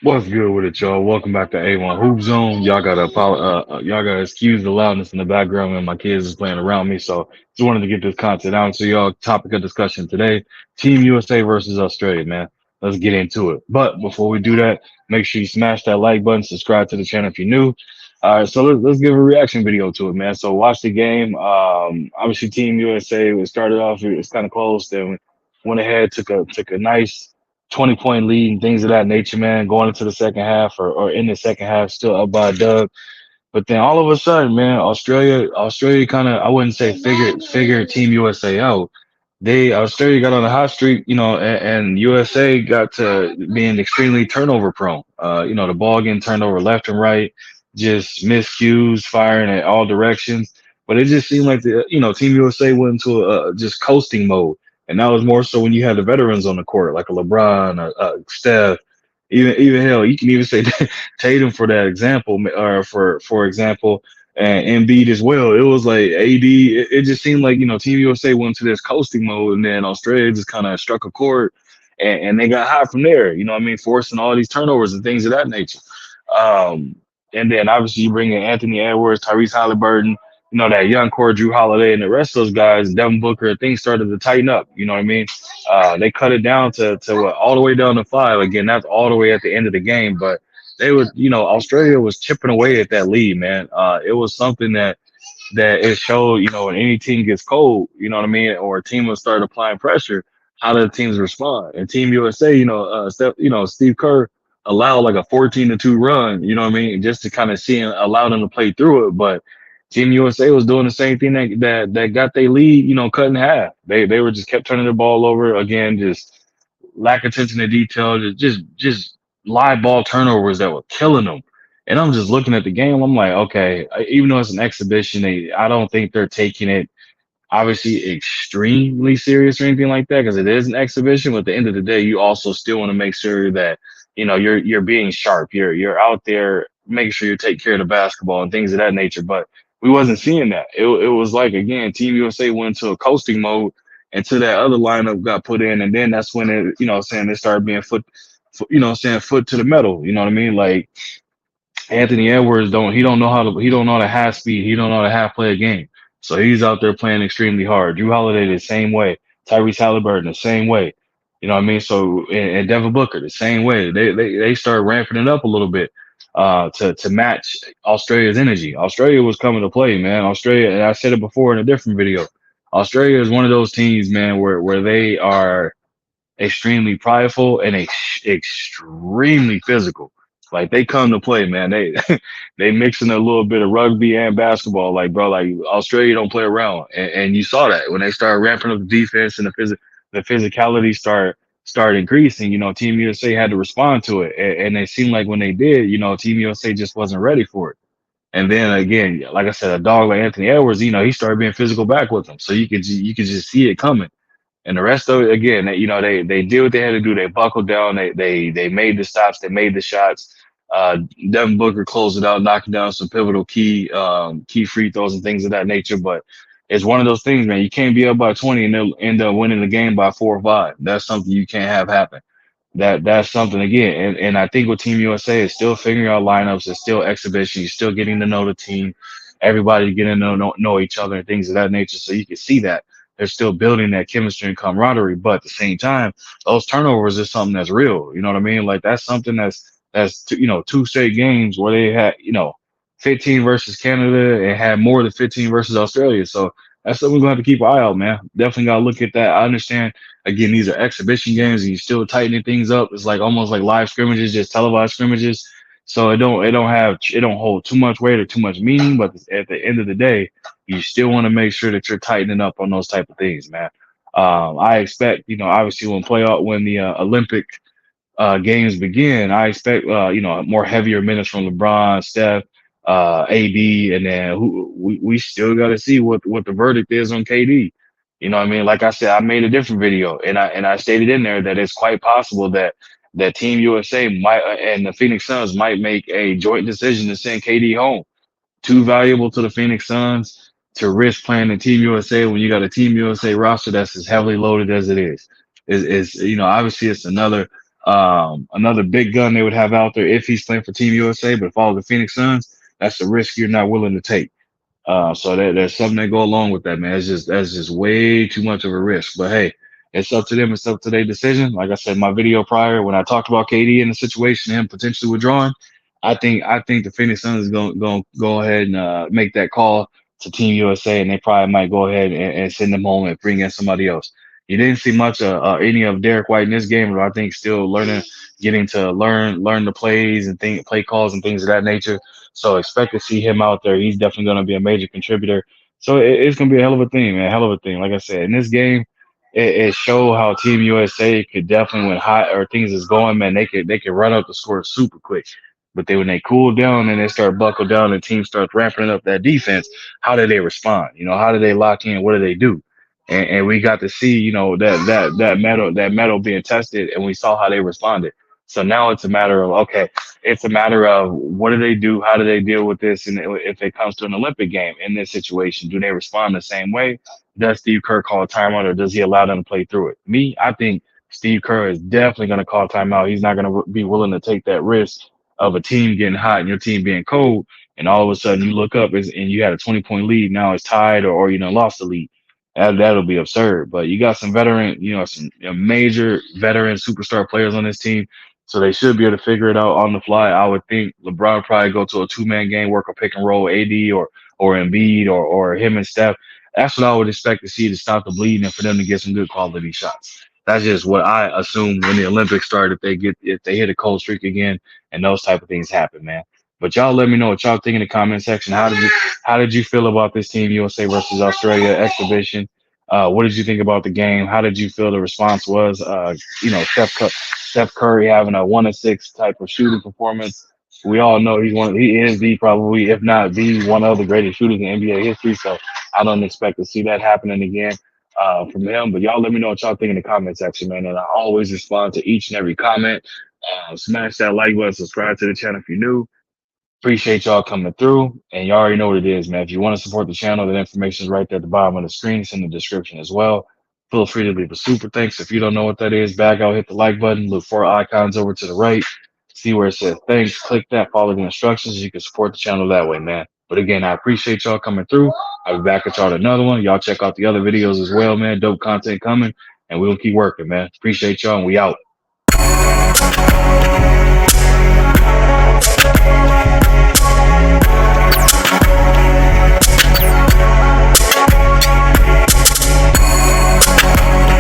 What's good with it, y'all? Welcome back to A1 Hoop Zone. Y'all gotta excuse the loudness in the background, and my kids is playing around me. So just wanted to get this content out. So y'all, topic of discussion today: Team USA versus Australia. Man, let's get into it. But before we do that, make sure you smash that like button, subscribe to the channel if you're new. All right, so let's give a reaction video to it, man. So watch the game. Obviously, Team USA was started off. It was kind of close. Then went ahead, took a nice 20-point lead and things of that nature, man, going into the second half or in the second half, still up by a dub. But then all of a sudden, man, Australia kind of, I wouldn't say figured Team USA out. Australia got on a hot streak, and USA got to being extremely turnover prone. The ball getting turned over left and right, just miscues, firing at all directions. But it just seemed like Team USA went into a just coasting mode, and that was more so when you had the veterans on the court, like a LeBron, Steph, even hell, you can even say Tatum for that example, or for example, and Embiid as well. It was like AD. It just seemed like Team USA went to this coasting mode, and then Australia just kind of struck a chord, and they got hot from there. You know what I mean? Forcing all these turnovers and things of that nature. Um, and then obviously you bring in Anthony Edwards, Tyrese Halliburton, that young core, Drew Holiday, and the rest of those guys, Devin Booker. Things started to tighten up. You know what I mean? They cut it down to what, all the way down to five. Again, that's all the way at the end of the game, but they would, Australia was chipping away at that lead, man. It was something that it showed, when any team gets cold, you know what I mean, or a team will start applying pressure, how do the teams respond? And Team USA, Steve Kerr allowed like a 14-2 run, you know what I mean, just to kind of see and allow them to play through it. But Team USA was doing the same thing that got their lead, cut in half. They were just kept turning the ball over again, just lack of attention to detail, just live ball turnovers that were killing them. And I'm just looking at the game. I'm like, okay, even though it's an exhibition, I don't think they're taking it obviously extremely serious or anything like that because it is an exhibition. But at the end of the day, you also still want to make sure that you're being sharp. You're out there making sure you take care of the basketball and things of that nature. But we wasn't seeing that. It was like again, Team USA went into a coasting mode until that other lineup got put in, and then that's when it started being foot to the metal. You know what I mean? Like Anthony Edwards don't know how to half speed. He don't know how to half play a game. So he's out there playing extremely hard. Drew Holiday the same way. Tyrese Halliburton the same way. You know what I mean? So and Devin Booker the same way. They started ramping it up a little bit to match Australia's energy. Australia was coming to play, man. Australia, and I said it before in a different video. Australia is one of those teams, man, where they are extremely prideful and extremely physical. Like they come to play, man. They they mixing a little bit of rugby and basketball. Like bro, like Australia don't play around, and you saw that when they started ramping up the defense and the physicality start increasing. Team USA had to respond to it, and it seemed like when they did, Team USA just wasn't ready for it. And then again, like I said, a dog like Anthony Edwards, he started being physical back with them, so you could just see it coming. And the rest of it, again, they did what they had to do. They buckled down. They made the stops. They made the shots. Devin Booker closed it out, knocking down some pivotal key free throws and things of that nature. But it's one of those things, man. You can't be up by 20 and they'll end up winning the game by 4 or 5. That's something you can't have happen. That's something again. And I think with Team USA is still figuring out lineups. It's still exhibition. You're still getting to know the team. Everybody getting to know each other and things of that nature. So you can see that they're still building that chemistry and camaraderie. But at the same time, those turnovers is something that's real. You know what I mean? Like that's something that's two straight games where they had 15 versus Canada and had more than 15 versus Australia. So that's something we're gonna have to keep an eye out, man. Definitely gotta look at that. I understand. Again, these are exhibition games, and you're still tightening things up. It's like almost like live scrimmages, just televised scrimmages. So it don't hold too much weight or too much meaning. But at the end of the day, you still want to make sure that you're tightening up on those type of things, man. I expect, obviously when the Olympic games begin, I expect, more heavier minutes from LeBron, Steph, AD, and then we still got to see what the verdict is on KD. You know what I mean? Like I said, I made a different video, and I stated in there that it's quite possible that Team USA might and the Phoenix Suns might make a joint decision to send KD home. Too valuable to the Phoenix Suns to risk playing in Team USA when you got a Team USA roster that's as heavily loaded as it is. Is obviously it's another Another big gun they would have out there if he's playing for Team USA, but if all the Phoenix Suns, that's the risk you're not willing to take. So there's something that go along with that, man. That's just way too much of a risk. But hey, it's up to them. It's up to their decision. Like I said, in my video prior when I talked about KD in the situation, him potentially withdrawing, I think the Phoenix Suns is going to go ahead and make that call to Team USA, and they probably might go ahead and send them home and bring in somebody else. You didn't see much any of Derek White in this game, but I think still learning, getting to learn the plays and play calls and things of that nature. So expect to see him out there. He's definitely going to be a major contributor. So it's going to be a hell of a thing, man. Hell of a thing. Like I said, in this game, it showed how Team USA could definitely, when hot or things is going, man, they could run up the score super quick. But when they cool down and they start buckle down and team starts ramping up that defense, how do they respond? How do they lock in? What do they do? And we got to see, that metal being tested, and we saw how they responded. So now it's a matter of, okay, it's a matter of what do they do? How do they deal with this? And if it comes to an Olympic game in this situation, do they respond the same way? Does Steve Kerr call a timeout, or does he allow them to play through it? I think Steve Kerr is definitely going to call timeout. He's not going to be willing to take that risk of a team getting hot and your team being cold, and all of a sudden you look up and you had a 20-point lead. Now it's tied, or lost the lead. That'll be absurd. But you got some veteran, some major veteran superstar players on this team, so they should be able to figure it out on the fly. I would think LeBron probably go to a two-man game, work a pick and roll, AD or Embiid or him and Steph. That's what I would expect to see to stop the bleeding and for them to get some good quality shots. That's just what I assume when the Olympics start. If they hit a cold streak again and those type of things happen, man. But y'all let me know what y'all think in the comment section. How did you feel about this Team USA versus Australia exhibition? What did you think about the game? How did you feel the response was? Steph Curry having a 1 of 6 type of shooting performance. We all know he is the probably, if not the one of the greatest shooters in NBA history. So I don't expect to see that happening again from him. But y'all let me know what y'all think in the comment section, man. And I always respond to each and every comment. Smash that like button, subscribe to the channel if you're new. Appreciate y'all coming through, and y'all already know what it is, man. If you want to support the channel, that information is right there at the bottom of the screen. It's in the description as well. Feel free to leave a super thanks. If you don't know what that is, back out, hit the like button, look 4 icons over to the right, see where it says thanks, click that, follow the instructions. You can support the channel that way, man. But again, I appreciate y'all coming through. I'll be back at y'all with another one. Y'all check out the other videos as well, man. Dope content coming, and we'll keep working, man. Appreciate y'all, and we out.